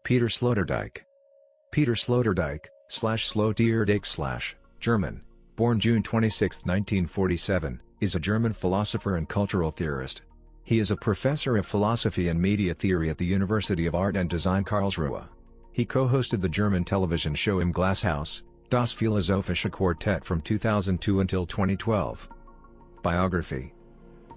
Peter Sloterdijk. Peter Sloterdijk, /ßlotterdijk/ German, born June 26, 1947, is a German philosopher and cultural theorist. He is a professor of philosophy and media theory at the University of Art and Design Karlsruhe. He co-hosted the German television show Im Glashaus, das Philosophische Quartett from 2002 until 2012. Biography.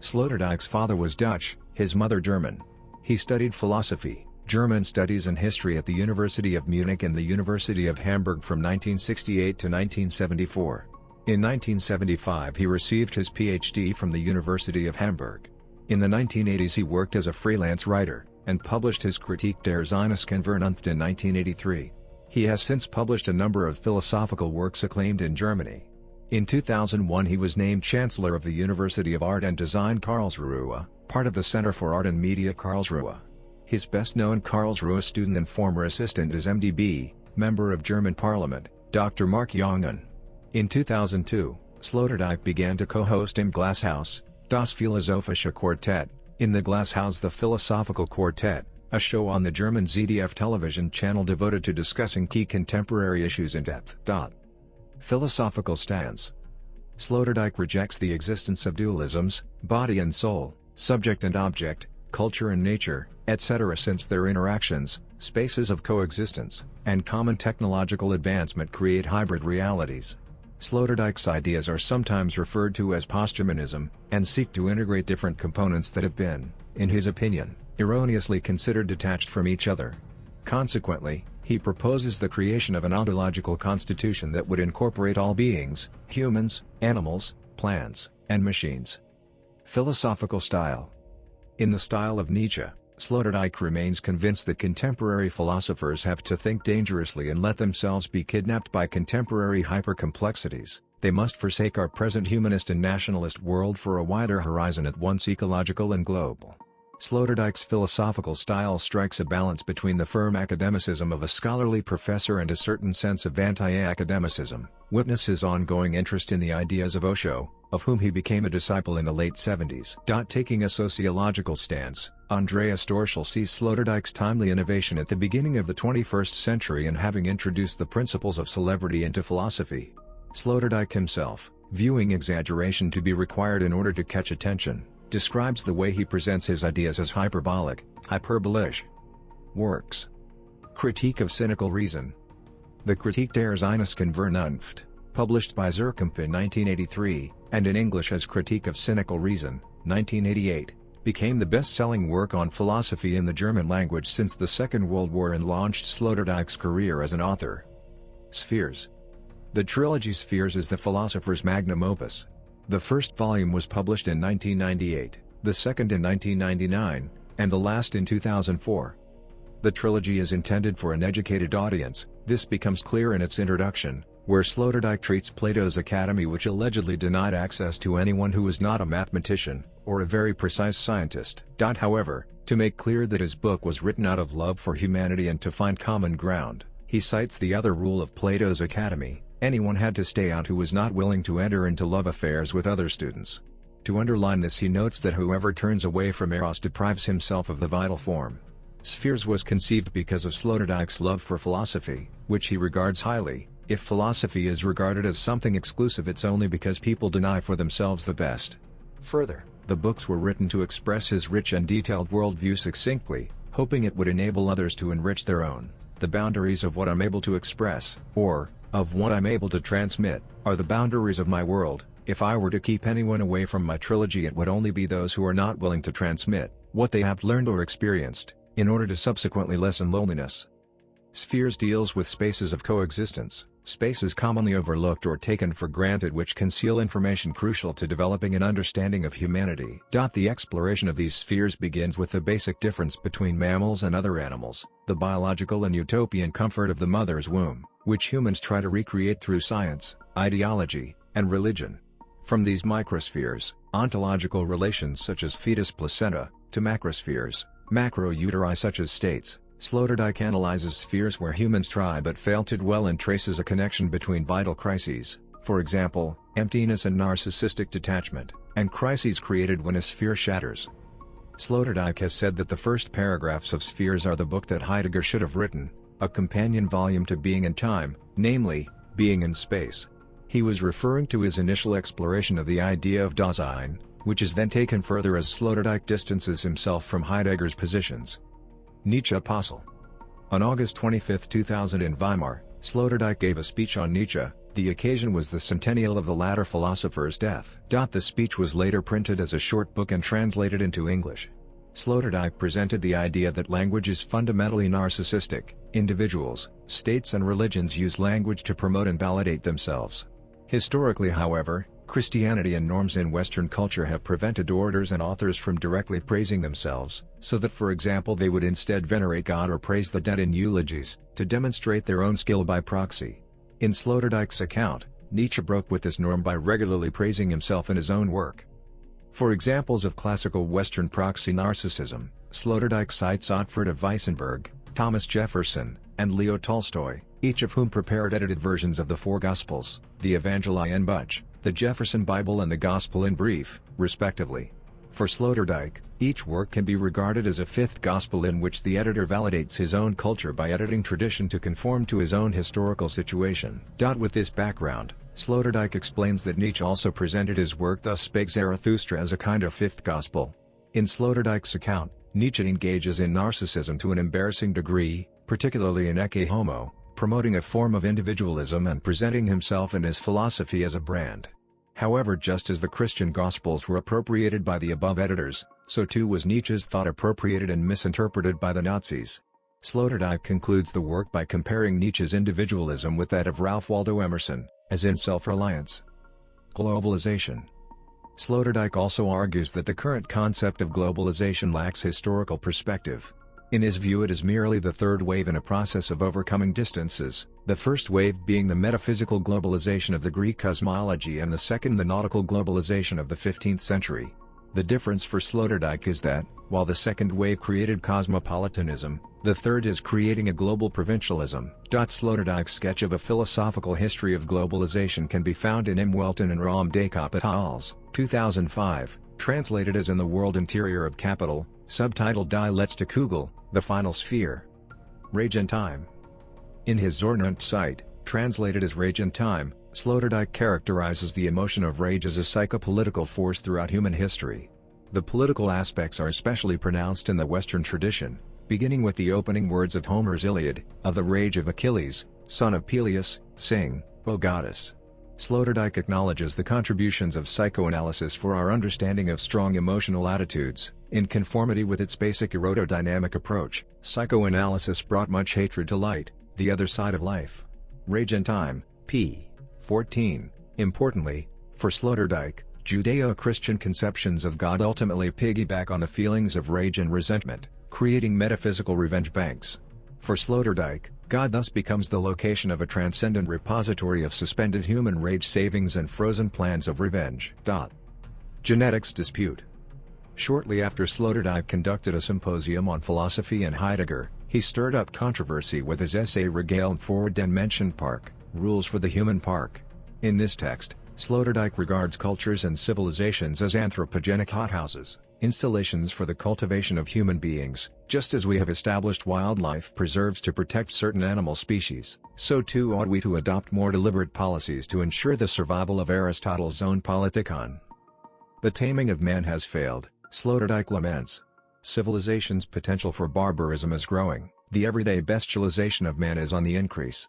Sloterdijk's father was Dutch, his mother German. He studied philosophy, German studies and history at the University of Munich and the University of Hamburg from 1968 to 1974. In 1975 he received his PhD from the University of Hamburg. In the 1980s he worked as a freelance writer, and published his Kritik der Ziemlichen Vernunft in 1983. He has since published a number of philosophical works acclaimed in Germany. In 2001 he was named Chancellor of the University of Art and Design Karlsruhe, part of the Center for Art and Media Karlsruhe. His best-known Karlsruhe student and former assistant is MdB, Member of German Parliament, Dr. Mark Jongen. In 2002, Sloterdijk began to co-host Im Glashaus, das Philosophische Quartett, in the Glashaus the Philosophical Quartett, a show on the German ZDF television channel devoted to discussing key contemporary issues in depth. Philosophical stance. Sloterdijk rejects the existence of dualisms, body and soul, subject and object, culture and nature, etc. since their interactions, spaces of coexistence, and common technological advancement create hybrid realities. Sloterdijk's ideas are sometimes referred to as posthumanism, and seek to integrate different components that have been, in his opinion, erroneously considered detached from each other. Consequently, he proposes the creation of an ontological constitution that would incorporate all beings, humans, animals, plants, and machines. Philosophical style. In the style of Nietzsche, Sloterdijk remains convinced that contemporary philosophers have to think dangerously and let themselves be kidnapped by contemporary hypercomplexities. They must forsake our present humanist and nationalist world for a wider horizon at once ecological and global. Sloterdijk's philosophical style strikes a balance between the firm academicism of a scholarly professor and a certain sense of anti-academicism. Witness his ongoing interest in the ideas of Osho, of whom he became a disciple in the late 70s. Taking a sociological stance, Andreas Dorschel sees Sloterdijk's timely innovation at the beginning of the 21st century and having introduced the principles of celebrity into philosophy. Sloterdijk himself, viewing exaggeration to be required in order to catch attention, describes the way he presents his ideas as hyperbolic, hyperbolisch. Works. Critique of Cynical Reason. The Kritik der Ziemlichen Vernunft, published by Zurkamp in 1983, and in English as Critique of Cynical Reason, 1988, became the best-selling work on philosophy in the German language since the Second World War and launched Sloterdijk's career as an author. Spheres. The trilogy Spheres is the philosopher's magnum opus. The first volume was published in 1998, the second in 1999, and the last in 2004. The trilogy is intended for an educated audience. This becomes clear in its introduction, where Sloterdijk treats Plato's Academy, which allegedly denied access to anyone who was not a mathematician, or a very precise scientist. However, to make clear that his book was written out of love for humanity and to find common ground, he cites the other rule of Plato's Academy: anyone had to stay out who was not willing to enter into love affairs with other students. To underline this, he notes that whoever turns away from Eros deprives himself of the vital form. Spheres was conceived because of Sloterdijk's love for philosophy, which he regards highly. If philosophy is regarded as something exclusive, it's only because people deny for themselves the best. Further, the books were written to express his rich and detailed worldview succinctly, hoping it would enable others to enrich their own. The boundaries of what I'm able to express, or of what I'm able to transmit, are the boundaries of my world. If I were to keep anyone away from my trilogy, it would only be those who are not willing to transmit what they have learned or experienced, in order to subsequently lessen loneliness. Spheres deals with spaces of coexistence, spaces commonly overlooked or taken for granted which conceal information crucial to developing an understanding of humanity. The exploration of these spheres begins with the basic difference between mammals and other animals, the biological and utopian comfort of the mother's womb, which humans try to recreate through science, ideology, and religion. From these microspheres, ontological relations such as fetus-placenta, to macrospheres, macro-uteri such as states, Sloterdijk analyzes spheres where humans try but fail to dwell and traces a connection between vital crises, for example, emptiness and narcissistic detachment, and crises created when a sphere shatters. Sloterdijk has said that the first paragraphs of Spheres are the book that Heidegger should have written, a companion volume to Being and Time, namely, Being in Space. He was referring to his initial exploration of the idea of Dasein, which is then taken further as Sloterdijk distances himself from Heidegger's positions. Nietzsche Apostle. On August 25, 2000 in Weimar, Sloterdijk gave a speech on Nietzsche. The occasion was the centennial of the latter philosopher's death. The speech was later printed as a short book and translated into English. Sloterdijk presented the idea that language is fundamentally narcissistic. Individuals, states and religions use language to promote and validate themselves. Historically, however, Christianity and norms in Western culture have prevented orators and authors from directly praising themselves, so that for example they would instead venerate God or praise the dead in eulogies, to demonstrate their own skill by proxy. In Sloterdijk's account, Nietzsche broke with this norm by regularly praising himself in his own work. For examples of classical Western proxy narcissism, Sloterdijk cites Otfrid of Weissenberg, Thomas Jefferson, and Leo Tolstoy, each of whom prepared edited versions of the four Gospels, the Evangelii in Butch, the Jefferson Bible and the Gospel in Brief, respectively. For Sloterdijk, each work can be regarded as a fifth gospel in which the editor validates his own culture by editing tradition to conform to his own historical situation. With this background, Sloterdijk explains that Nietzsche also presented his work Thus Spake Zarathustra as a kind of fifth gospel. In Sloterdijk's account, Nietzsche engages in narcissism to an embarrassing degree, particularly in Ecce Homo, promoting a form of individualism and presenting himself and his philosophy as a brand. However, just as the Christian Gospels were appropriated by the above editors, so too was Nietzsche's thought appropriated and misinterpreted by the Nazis. Sloterdijk concludes the work by comparing Nietzsche's individualism with that of Ralph Waldo Emerson, as in Self-Reliance. Globalization. Sloterdijk also argues that the current concept of globalization lacks historical perspective. In his view, it is merely the third wave in a process of overcoming distances, the first wave being the metaphysical globalization of the Greek cosmology and the second the nautical globalization of the 15th century. The difference for Sloterdijk is that, while the second wave created cosmopolitanism, the third is creating a global provincialism. Sloterdijk's sketch of a philosophical history of globalization can be found in Im Welten and Ram Dakop et al.'s 2005, translated as In the World Interior of Capital, subtitled Die letzte Kugel, The Final Sphere. Rage and Time. In his Zornund site, translated as Rage and Time, Sloterdijk characterizes the emotion of rage as a psychopolitical force throughout human history. The political aspects are especially pronounced in the Western tradition, beginning with the opening words of Homer's Iliad, of the rage of Achilles, son of Peleus, sing, O goddess. Sloterdijk acknowledges the contributions of psychoanalysis for our understanding of strong emotional attitudes. In conformity with its basic erododynamic approach, psychoanalysis brought much hatred to light, the other side of life. Rage and Time, p. 14. Importantly, for Sloterdijk, Judeo-Christian conceptions of God ultimately piggyback on the feelings of rage and resentment, creating metaphysical revenge banks. For Sloterdijk, God thus becomes the location of a transcendent repository of suspended human rage savings and frozen plans of revenge. Genetics dispute. Shortly after Sloterdijk conducted a symposium on philosophy and Heidegger, he stirred up controversy with his essay Regeln voor den Menschenpark, Rules for the Human Park. In this text, Sloterdijk regards cultures and civilizations as anthropogenic hothouses, installations for the cultivation of human beings. Just as we have established wildlife preserves to protect certain animal species, so too ought we to adopt more deliberate policies to ensure the survival of Aristotle's own Politikon. The taming of man has failed, Sloterdijk laments. Civilization's potential for barbarism is growing, the everyday bestialization of man is on the increase.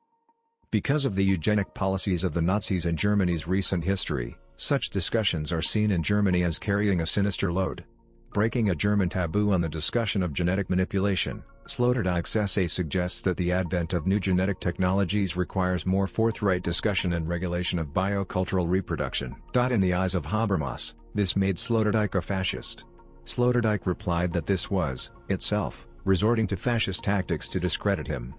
Because of the eugenic policies of the Nazis in Germany's recent history, such discussions are seen in Germany as carrying a sinister load. Breaking a German taboo on the discussion of genetic manipulation, Sloterdijk's essay suggests that the advent of new genetic technologies requires more forthright discussion and regulation of biocultural reproduction. In the eyes of Habermas, this made Sloterdijk a fascist. Sloterdijk replied that this was, itself, resorting to fascist tactics to discredit him.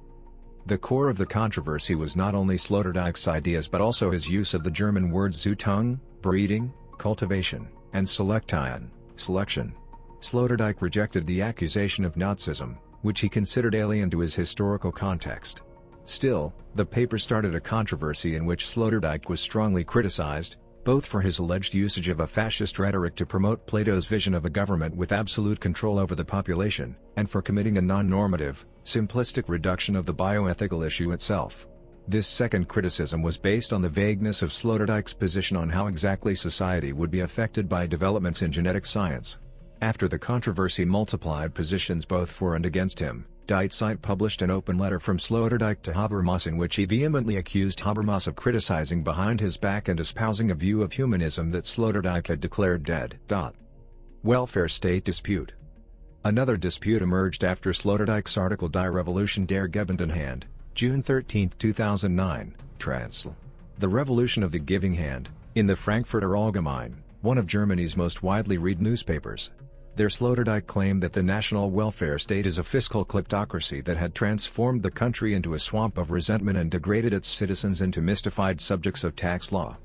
The core of the controversy was not only Sloterdijk's ideas but also his use of the German words Züchtung, breeding, cultivation, and Selektion, selection. Sloterdijk rejected the accusation of Nazism, which he considered alien to his historical context. Still, the paper started a controversy in which Sloterdijk was strongly criticized, both for his alleged usage of a fascist rhetoric to promote Plato's vision of a government with absolute control over the population, and for committing a non-normative, simplistic reduction of the bioethical issue itself. This second criticism was based on the vagueness of Sloterdijk's position on how exactly society would be affected by developments in genetic science. After the controversy multiplied positions both for and against him, Dijk published an open letter from Sloterdijk to Habermas in which he vehemently accused Habermas of criticizing behind his back and espousing a view of humanism that Sloterdijk had declared dead. Welfare state dispute. Another dispute emerged after Sloterdijk's article Die Revolution der Gebenden Hand, June 13, 2009, trans. The Revolution of the Giving Hand, in the Frankfurter Allgemeine, one of Germany's most widely read newspapers. There Sloterdijk claimed that the national welfare state is a fiscal kleptocracy that had transformed the country into a swamp of resentment and degraded its citizens into mystified subjects of tax law.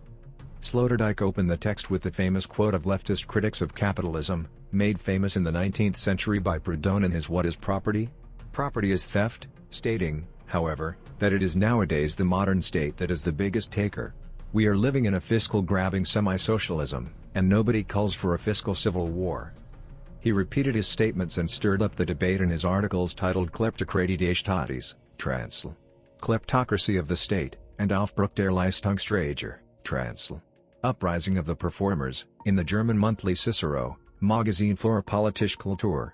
Sloterdijk opened the text with the famous quote of leftist critics of capitalism, made famous in the 19th century by Proudhon in his What is Property? Property is Theft, stating, however, that it is nowadays the modern state that is the biggest taker. We are living in a fiscal grabbing semi-socialism, and nobody calls for a fiscal civil war. He repeated his statements and stirred up the debate in his articles titled Kleptokratie des Staates, trans. Kleptocracy of the State, and Aufbruch der Leistungsträger, trans. Uprising of the Performers, in the German monthly Cicero, Magazin für politische Kultur.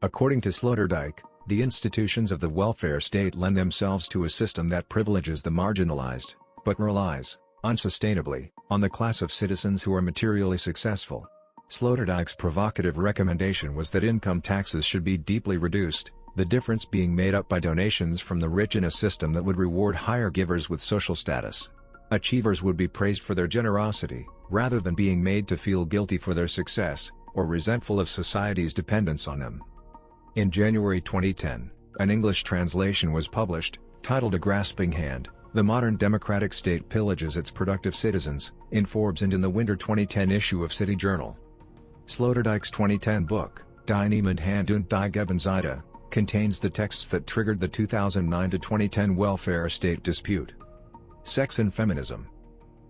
According to Sloterdijk, the institutions of the welfare state lend themselves to a system that privileges the marginalized, but relies, unsustainably, on the class of citizens who are materially successful. Sloterdijk's provocative recommendation was that income taxes should be deeply reduced, the difference being made up by donations from the rich in a system that would reward higher givers with social status. Achievers would be praised for their generosity, rather than being made to feel guilty for their success, or resentful of society's dependence on them. In January 2010, an English translation was published, titled A Grasping Hand, The Modern Democratic State Pillages Its Productive Citizens, in Forbes and in the winter 2010 issue of City Journal. Sloterdijk's 2010 book, Die Niemand Hand und die Gebenseite, contains the texts that triggered the 2009-2010 welfare state dispute. Sex and Feminism.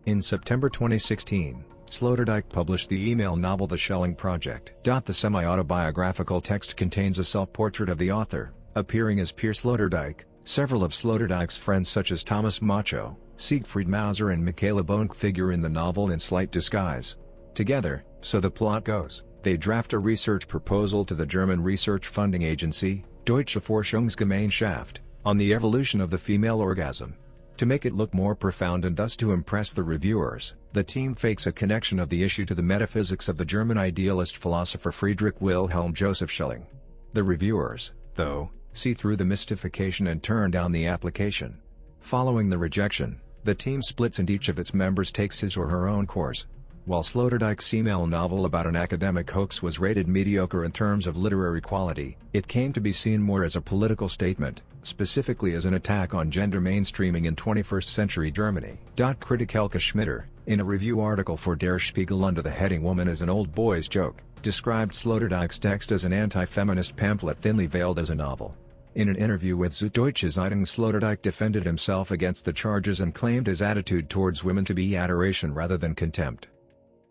In September 2016, Sloterdijk published the email novel The Schelling Project. The semi-autobiographical text contains a self-portrait of the author, appearing as Peer Sloterdijk. Several of Sloterdijk's friends such as Thomas Macho, Siegfried Mauser and Michaela Bonk figure in the novel in slight disguise. Together, so the plot goes, they draft a research proposal to the German research funding agency, Deutsche Forschungsgemeinschaft, on the evolution of the female orgasm. To make it look more profound and thus to impress the reviewers, the team fakes a connection of the issue to the metaphysics of the German idealist philosopher Friedrich Wilhelm Joseph Schelling. The reviewers, though, see through the mystification and turn down the application. Following the rejection, the team splits and each of its members takes his or her own course. While Sloterdijk's email novel about an academic hoax was rated mediocre in terms of literary quality, it came to be seen more as a political statement, specifically as an attack on gender mainstreaming in 21st century Germany. Critic Elke Schmitter, in a review article for Der Spiegel under the heading Woman is an Old Boy's Joke, described Sloterdijk's text as an anti-feminist pamphlet thinly veiled as a novel. In an interview with Süddeutsche Zeitung, Sloterdijk defended himself against the charges and claimed his attitude towards women to be adoration rather than contempt.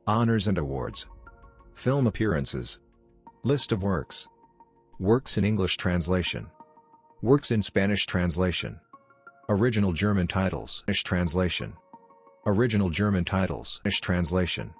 Honors and awards. Film appearances. List of works. Works in English translation. Works in Spanish translation. Original German titles. Translation. Original German titles. Translation.